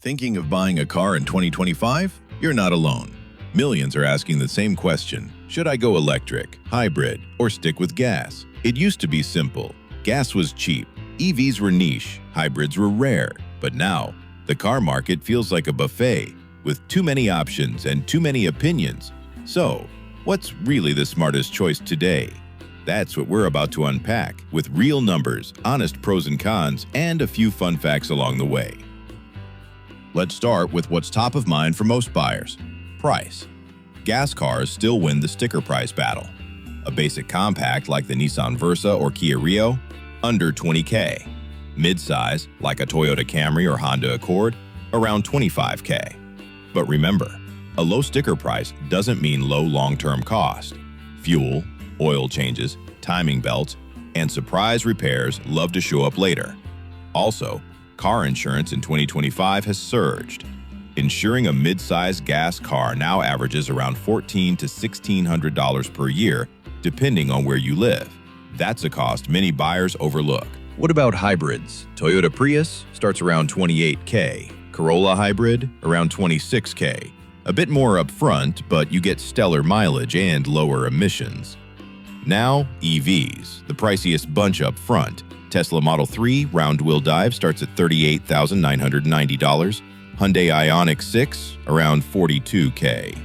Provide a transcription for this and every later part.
Thinking of buying a car in 2025? You're not alone. Millions are asking the same question. Should I go electric, hybrid, or stick with gas? It used to be simple. Gas was cheap, EVs were niche, hybrids were rare. But now, the car market feels like a buffet, with too many options and too many opinions. So, what's really the smartest choice today? That's what we're about to unpack, with real numbers, honest pros and cons, and a few fun facts along the way. Let's start with what's top of mind for most buyers: price. Gas cars still win the sticker price battle. A basic compact like the Nissan Versa or Kia Rio, under $20K. Midsize, like a Toyota Camry or Honda Accord, around $25K. But remember, a low sticker price doesn't mean low long-term cost. Fuel, oil changes, timing belts, and surprise repairs love to show up later. Also, car insurance in 2025 has surged. Insuring a mid-size gas car now averages around $1,400 to $1,600 per year, depending on where you live. That's a cost many buyers overlook. What about hybrids? Toyota Prius starts around $28K. Corolla Hybrid, around $26K. A bit more upfront, but you get stellar mileage and lower emissions. Now, EVs, the priciest bunch up front. Tesla Model 3 round-wheel drive starts at $38,990. Hyundai Ioniq 6, around $42K.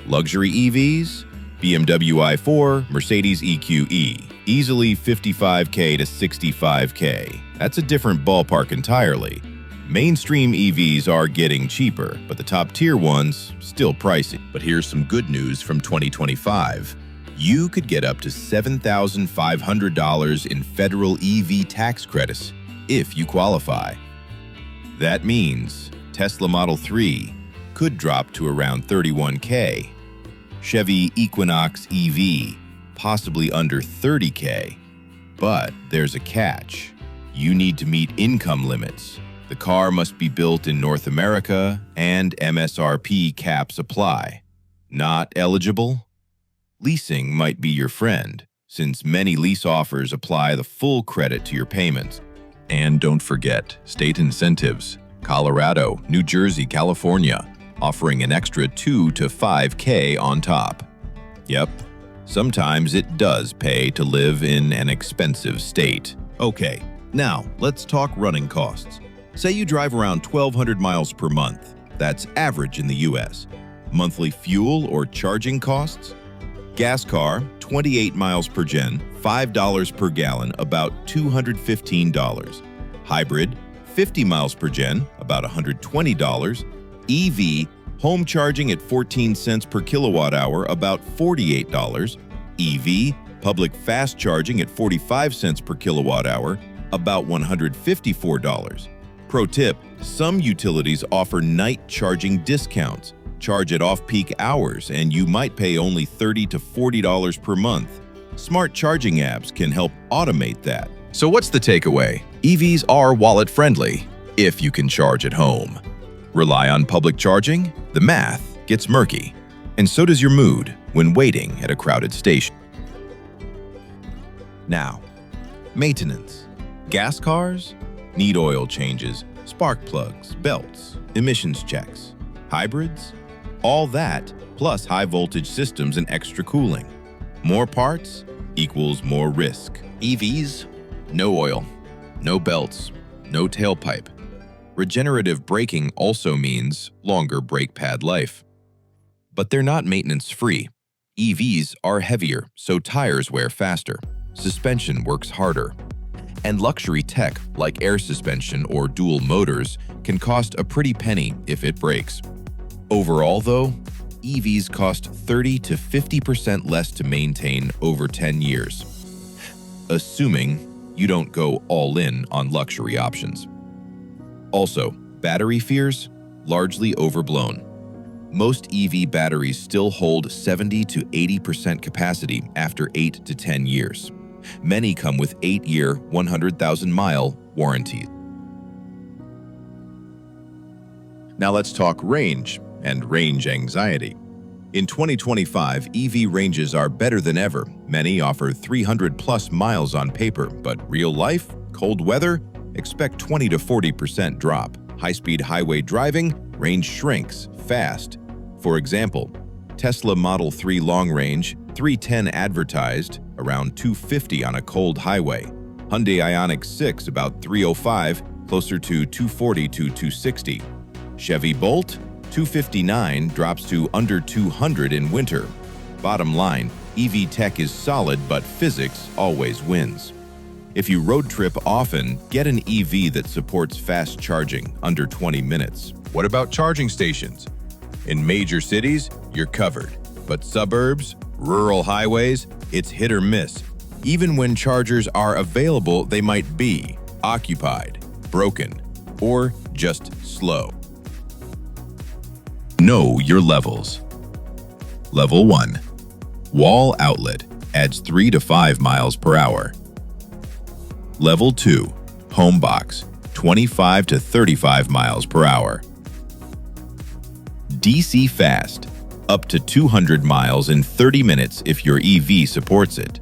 Luxury EVs, BMW i4, Mercedes EQE, easily $55K to $65K. That's a different ballpark entirely. Mainstream EVs are getting cheaper, but the top-tier ones still pricey. But here's some good news from 2025. You could get up to $7,500 in federal EV tax credits if you qualify. That means Tesla Model 3 could drop to around $31K. Chevy Equinox EV, possibly under $30K. But there's a catch. You need to meet income limits. The car must be built in North America and MSRP caps apply. Not eligible? Leasing might be your friend, since many lease offers apply the full credit to your payments. And don't forget state incentives. Colorado, New Jersey, California, offering an extra $2 to $5K on top. Yep, sometimes it does pay to live in an expensive state. Okay, now let's talk running costs. Say you drive around 1,200 miles per month. That's average in the US. Monthly fuel or charging costs? Gas car, 28 miles per gen, $5 per gallon, about $215. Hybrid, 50 miles per gen, about $120. EV, home charging at 14 cents per kilowatt hour, about $48. EV, public fast charging at 45 cents per kilowatt hour, about $154. Pro tip, some utilities offer night charging discounts. Charge at off-peak hours, and you might pay only $30 to $40 per month. Smart charging apps can help automate that. So what's the takeaway? EVs are wallet-friendly, if you can charge at home. Rely on public charging? The math gets murky. And so does your mood when waiting at a crowded station. Now, maintenance. Gas cars need oil changes, spark plugs, belts, emissions checks. Hybrids? All that, plus high-voltage systems and extra cooling. More parts equals more risk. EVs? No oil, no belts, no tailpipe. Regenerative braking also means longer brake pad life. But they're not maintenance-free. EVs are heavier, so tires wear faster. Suspension works harder. And luxury tech, like air suspension or dual motors, can cost a pretty penny if it breaks. Overall, though, EVs cost 30 to 50% less to maintain over 10 years, assuming you don't go all in on luxury options. Also, battery fears? Largely overblown. Most EV batteries still hold 70 to 80% capacity after 8 to 10 years. Many come with 8-year, 100,000-mile warranties. Now let's talk range and range anxiety. In 2025, EV ranges are better than ever. Many offer 300-plus miles on paper, but real life, cold weather, expect 20 to 40% drop. high-speed highway driving, range shrinks fast. For example, Tesla Model 3 long range, 310 advertised, around 250 on a cold highway. Hyundai Ioniq 6 about 305, closer to 240 to 260. Chevy Bolt, 259 drops to under 200 in winter. Bottom line, EV tech is solid, but physics always wins. If you road trip often, get an EV that supports fast charging, under 20 minutes. What about charging stations? In major cities, you're covered. But suburbs, rural highways, it's hit or miss. Even when chargers are available, they might be occupied, broken, or just slow. Know your levels. Level 1. Wall outlet adds 3 to 5 miles per hour. Level 2. Home box, 25 to 35 miles per hour. DC fast, up to 200 miles in 30 minutes if your EV supports it.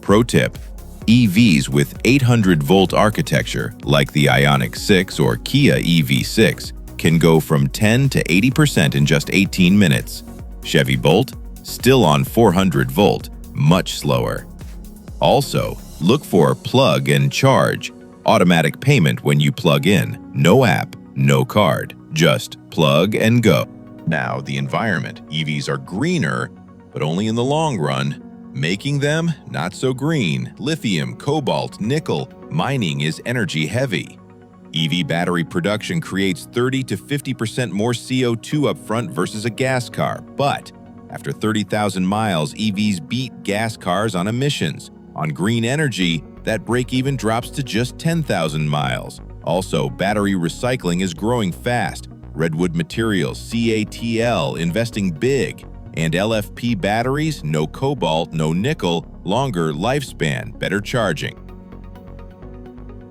Pro tip: EVs with 800-volt architecture, like the Ioniq 6 or Kia EV6, can go from 10 to 80% in just 18 minutes. Chevy Bolt, still on 400-volt, much slower. Also, look for plug and charge, automatic payment when you plug in, no app, no card, just plug and go. Now, the environment. EVs are greener, but only in the long run. Making them not so green. Lithium, cobalt, nickel. Mining is energy heavy. EV battery production creates 30 to 50% more CO2 upfront versus a gas car. But after 30,000 miles, EVs beat gas cars on emissions. On green energy, that break-even drops to just 10,000 miles. Also, battery recycling is growing fast. Redwood Materials, CATL, investing big. And LFP batteries, no cobalt, no nickel, longer lifespan, better charging.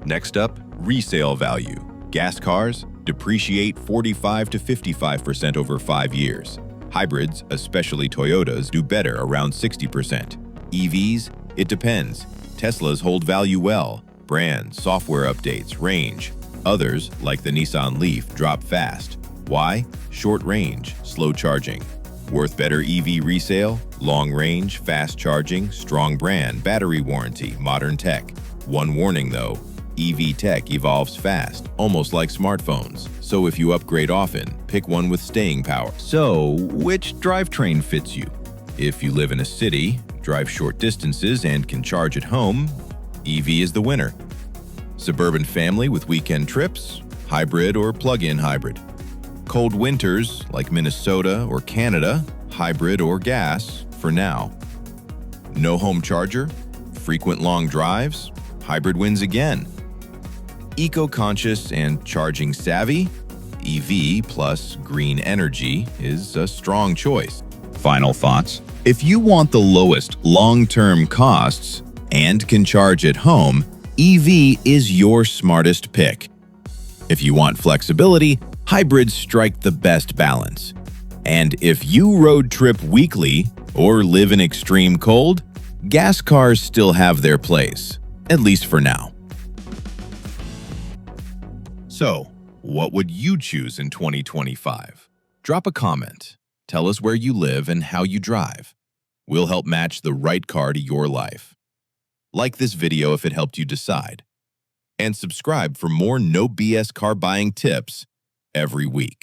Next up, resale value. Gas cars depreciate 45 to 55% over 5 years. Hybrids, especially Toyotas, do better, around 60%. EVs, it depends. Teslas hold value well. Brands, software updates, range. Others, like the Nissan Leaf, drop fast. Why? Short range, slow charging. Worth better EV resale? Long range, fast charging, strong brand, battery warranty, modern tech. One warning though, EV tech evolves fast, almost like smartphones. So if you upgrade often, pick one with staying power. So, which drivetrain fits you? If you live in a city, drive short distances, and can charge at home, EV is the winner. Suburban family with weekend trips, hybrid or plug-in hybrid. Cold winters, like Minnesota or Canada, hybrid or gas, for now. No home charger, frequent long drives, hybrid wins again. Eco-conscious and charging savvy, EV plus green energy is a strong choice. Final thoughts: if you want the lowest long-term costs and can charge at home, EV is your smartest pick. If you want flexibility, hybrids strike the best balance. And if you road trip weekly or live in extreme cold, gas cars still have their place, at least for now. So, what would you choose in 2025? Drop a comment. Tell us where you live and how you drive. We'll help match the right car to your life. Like this video if it helped you decide. And subscribe for more no BS car buying tips every week.